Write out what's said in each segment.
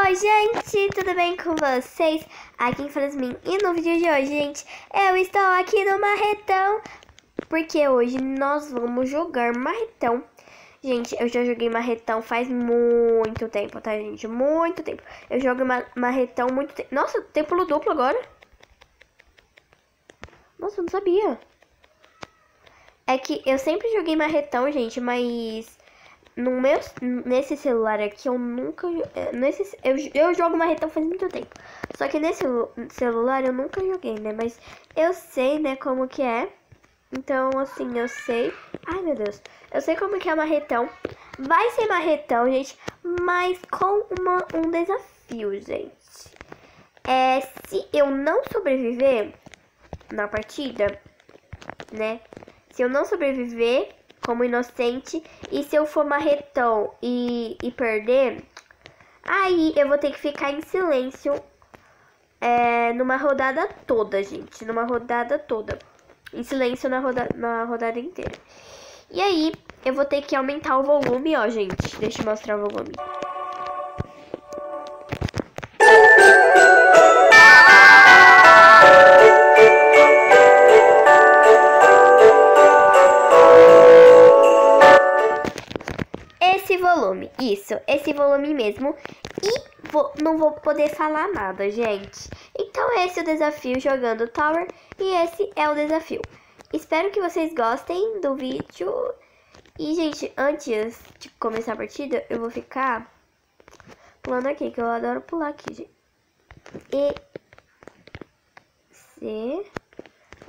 Oi, gente, tudo bem com vocês? Aqui em Frasmin. E no vídeo de hoje, gente, eu estou aqui no Marretão, porque hoje nós vamos jogar Marretão. Gente, eu já joguei Marretão faz muito tempo, tá, gente? Muito tempo. Eu jogo Marretão muito tempo. Nossa, tem pulo duplo agora? Nossa, eu não sabia. É que eu sempre joguei Marretão, gente, mas nesse celular aqui eu nunca. Eu jogo Marretão faz muito tempo. Só que nesse celular eu nunca joguei, né? Mas eu sei, né, como que é. Então, assim, eu sei. Ai, meu Deus. Eu sei como que é Marretão. Vai ser Marretão, gente, mas com um desafio, gente. Se eu não sobreviver na partida, né? Se eu não sobreviver como inocente e se eu for marretão e perder, aí eu vou ter que ficar em silêncio numa rodada toda, gente. Numa rodada toda. Em silêncio na rodada inteira. E aí eu vou ter que aumentar o volume, ó, gente. Deixa eu mostrar o volume. Esse volume mesmo. E não vou poder falar nada, gente. Então esse é o desafio jogando Tower. E esse é o desafio. Espero que vocês gostem do vídeo. E, gente, antes de começar a partida, eu vou ficar pulando aqui, que eu adoro pular aqui, gente.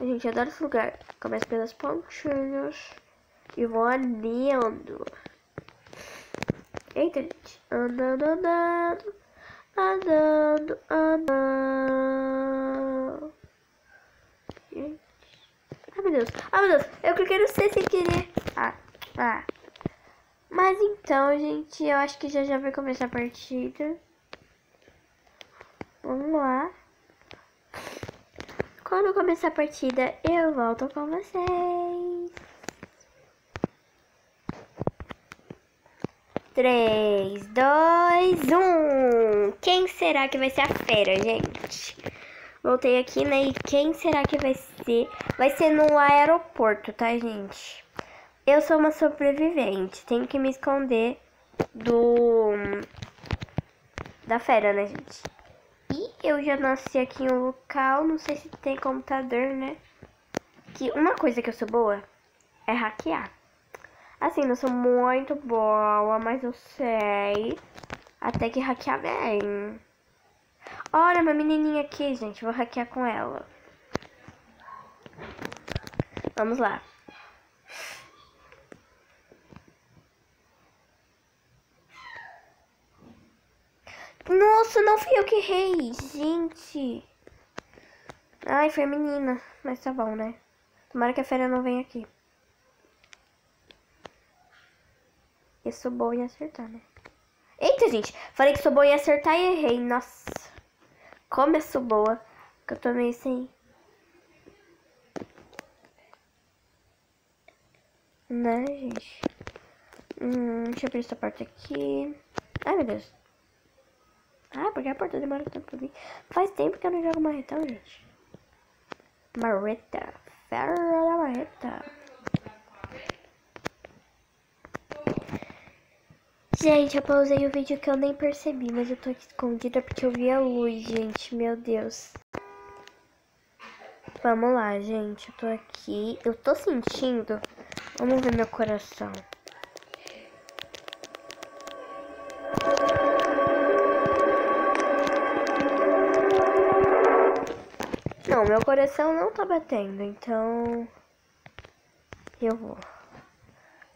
Gente, eu adoro esse lugar. Começa pelas pontinhas e vou alinhando. Eita, gente. Andando. Gente. Ai, meu Deus. Eu cliquei no C sem querer. Mas então, gente, eu acho que já vai começar a partida. Vamos lá. Quando começar a partida, eu volto com vocês. 3, 2, 1. Quem será que vai ser a fera, gente? Voltei aqui, né? E quem será que vai ser? Vai ser no aeroporto, tá, gente? Eu sou uma sobrevivente. Tenho que me esconder da fera, né, gente? E eu já nasci aqui em um local. Não sei se tem computador, né? Que uma coisa que eu sou boa é hackear. Assim, não sou muito boa, mas eu sei até que hackear bem. Olha, uma menininha aqui, gente. Vou hackear com ela. Vamos lá. Nossa, não fui eu que errei, gente. Ai, foi a menina. Mas tá bom, né? Tomara que a fera não venha aqui. Eu sou boa em acertar, né? Eita, gente. Falei que sou boa em acertar e errei. Nossa. Como eu sou boa. Que eu tô meio sem... Né, gente? Deixa eu abrir essa porta aqui. Ai, meu Deus. Porque a porta demora tanto pra mim. Faz tempo que eu não jogo Marretão, gente. Marreta. Fera da Marreta. Gente, eu pausei o vídeo que eu nem percebi, mas eu tô aqui escondida porque eu vi a luz, gente. Meu Deus. Vamos lá, gente. Eu tô aqui. Eu tô sentindo. Vamos ver meu coração. Não, meu coração não tá batendo, então eu vou.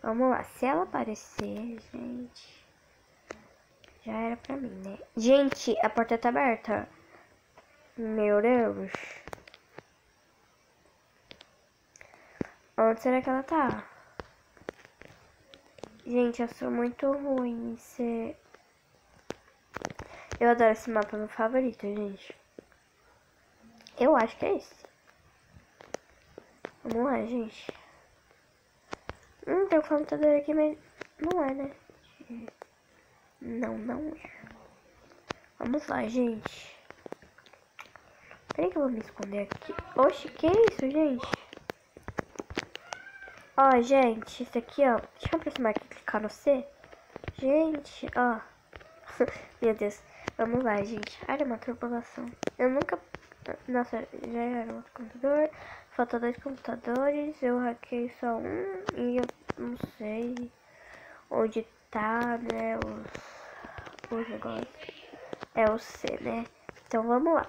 Vamos lá, se ela aparecer, gente, já era pra mim, né? Gente, a porta tá aberta. Meu Deus. Onde será que ela tá? Gente, eu sou muito ruim em ser... Eu adoro esse mapa, meu favorito, gente. Eu acho que é esse. Vamos lá, gente. Tem um computador aqui, mas não é, né? Não é. Vamos lá, gente. Peraí que eu vou me esconder aqui. Oxe, que é isso, gente? Ó, gente, isso aqui, ó. Deixa eu aproximar aqui e clicar no C. Gente, ó. Meu Deus. Vamos lá, gente. Olha, uma turbulação. Eu nunca... Nossa, já era outro computador. Falta 2 computadores. Eu hackei só um. E eu não sei onde tá, né, os negócios. É o C, né? Então vamos lá.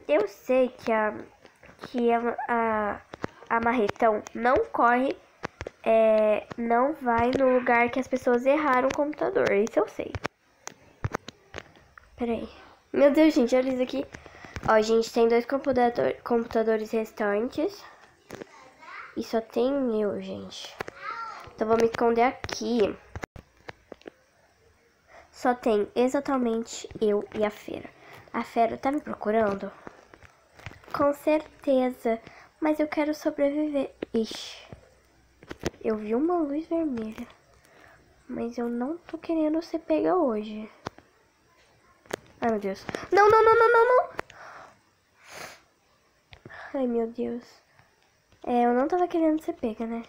Eu sei que a marretão não corre, não vai no lugar que as pessoas erraram o computador. Isso eu sei. Peraí. Meu Deus, gente, olha isso aqui. Ó, gente, tem 2 computadores restantes. E só tem eu, gente. Então vou me esconder aqui. Só tem exatamente eu e a Fera. A Fera tá me procurando? Com certeza. Mas eu quero sobreviver. Ixi. Eu vi uma luz vermelha. Mas eu não tô querendo ser pega hoje. Ai, meu Deus. Não, não, não, não, não, não. Ai, meu Deus. Eu não tava querendo ser pega, né?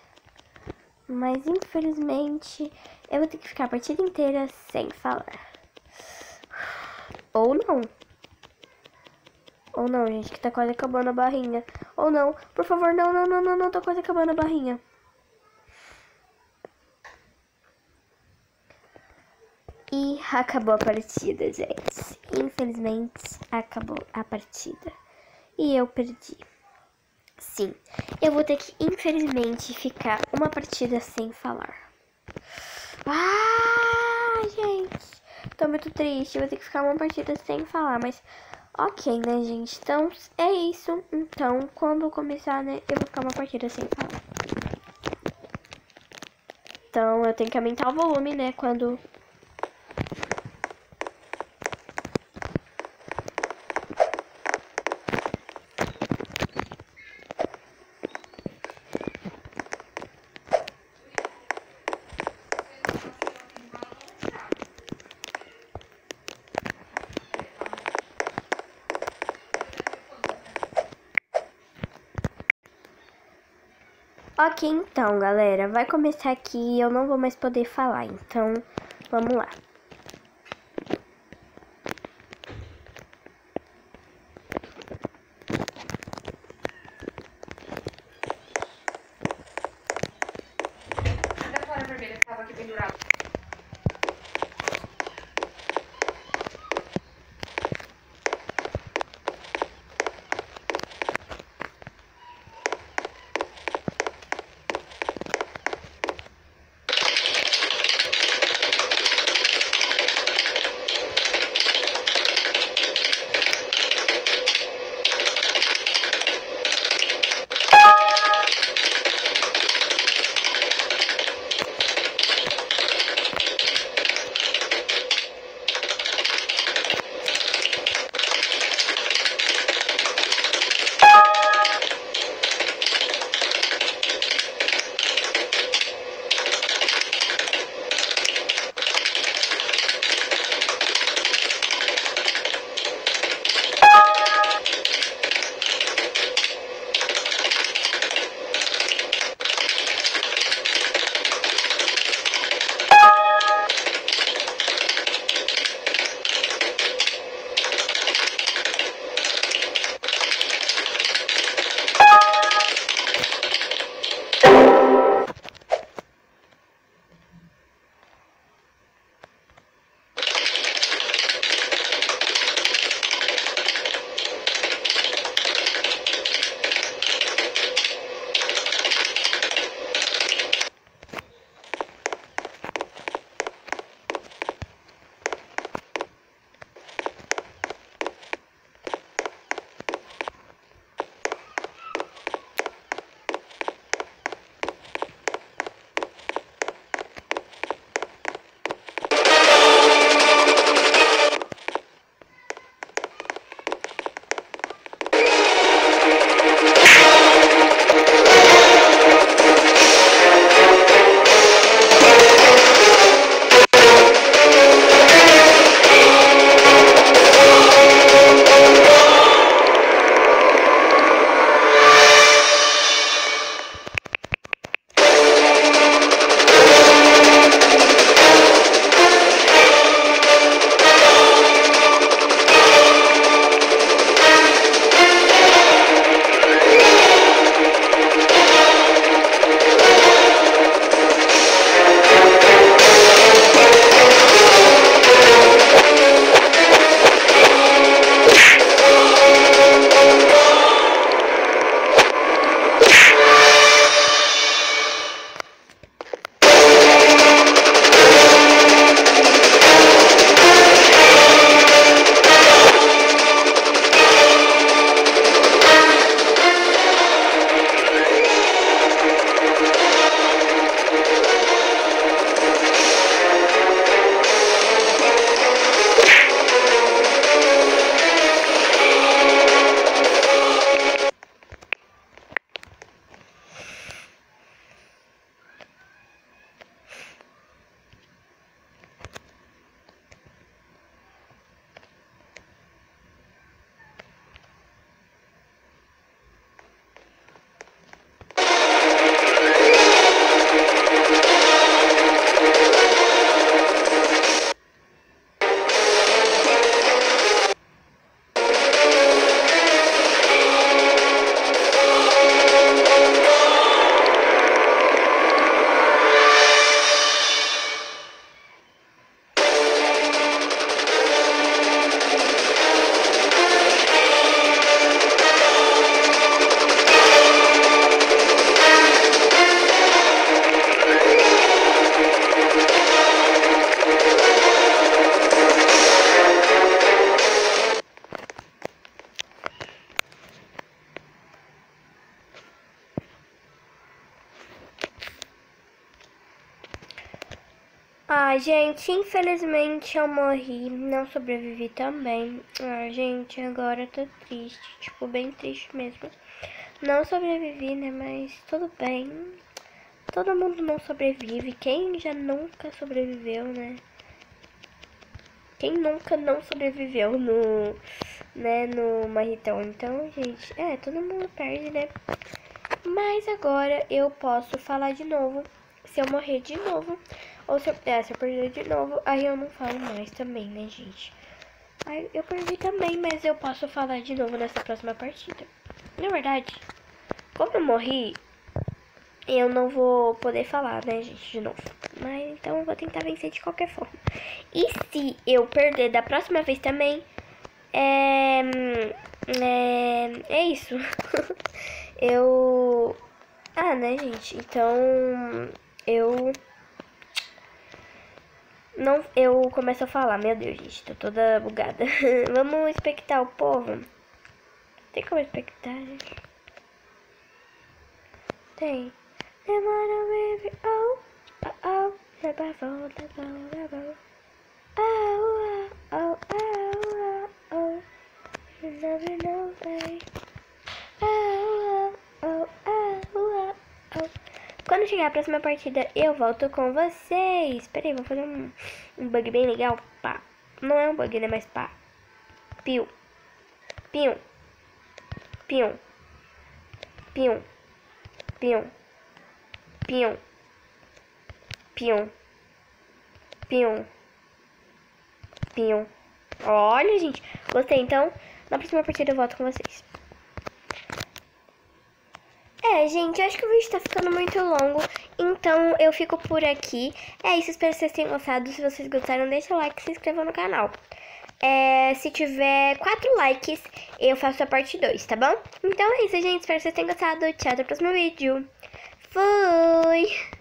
Mas, infelizmente, eu vou ter que ficar a partida inteira sem falar. Ou não. Ou não, gente, que tá quase acabando a barrinha. Ou não. Por favor, não, não, não, não, não. Tá quase acabando a barrinha. E acabou a partida, gente. Infelizmente, acabou a partida. E eu perdi. Sim, eu vou ter que, infelizmente, ficar uma partida sem falar. Ah, gente. Tô muito triste. Eu vou ter que ficar uma partida sem falar, mas... Ok, né, gente? Então, é isso. Então, quando começar, né, eu vou ficar uma partida sem falar. Então, eu tenho que aumentar o volume, né, quando... Ok, então, galera, vai começar aqui e eu não vou mais poder falar, então, vamos lá. Da fora vermelha que tava aqui pendurado. gente, infelizmente eu morri, não sobrevivi também. Gente, agora eu tô triste, tipo, bem triste mesmo. Não sobrevivi, né, mas tudo bem. Todo mundo não sobrevive, quem já nunca sobreviveu, né? Quem nunca não sobreviveu no marretão? Então, gente, todo mundo perde, né? Mas agora eu posso falar de novo. Se eu morrer de novo, ou se eu perder de novo, aí eu não falo mais também, né, gente? Aí eu perdi também, mas eu posso falar de novo nessa próxima partida. Na verdade, como eu morri, eu não vou poder falar, né, gente, de novo. Mas então eu vou tentar vencer de qualquer forma. E se eu perder da próxima vez também, é isso. Né, gente? Então, eu começo a falar. Meu Deus, gente, tô toda bugada. Vamos expectar o povo? Tem como expectar, gente? Tem. Demora, baby, oh, oh, oh, never fall, never. Oh, oh, oh, oh, oh, you never know, baby. Oh, oh, oh, oh, oh. Quando chegar a próxima partida, eu volto com vocês. Peraí, vou fazer um bug bem legal. Pá. Não é um bug, né? Mas pá. Piu. Piu. Piu. Piu. Piu. Piu. Piu. Piu. Piu. Olha, gente. Gostei, então. Na próxima partida eu volto com vocês. Gente, eu acho que o vídeo tá ficando muito longo, então eu fico por aqui. É isso, espero que vocês tenham gostado. Se vocês gostaram, deixa o like e se inscreva no canal. Se tiver 4 likes, eu faço a parte 2, tá bom? Então é isso, gente. Espero que vocês tenham gostado. Tchau, até o próximo vídeo. Fui!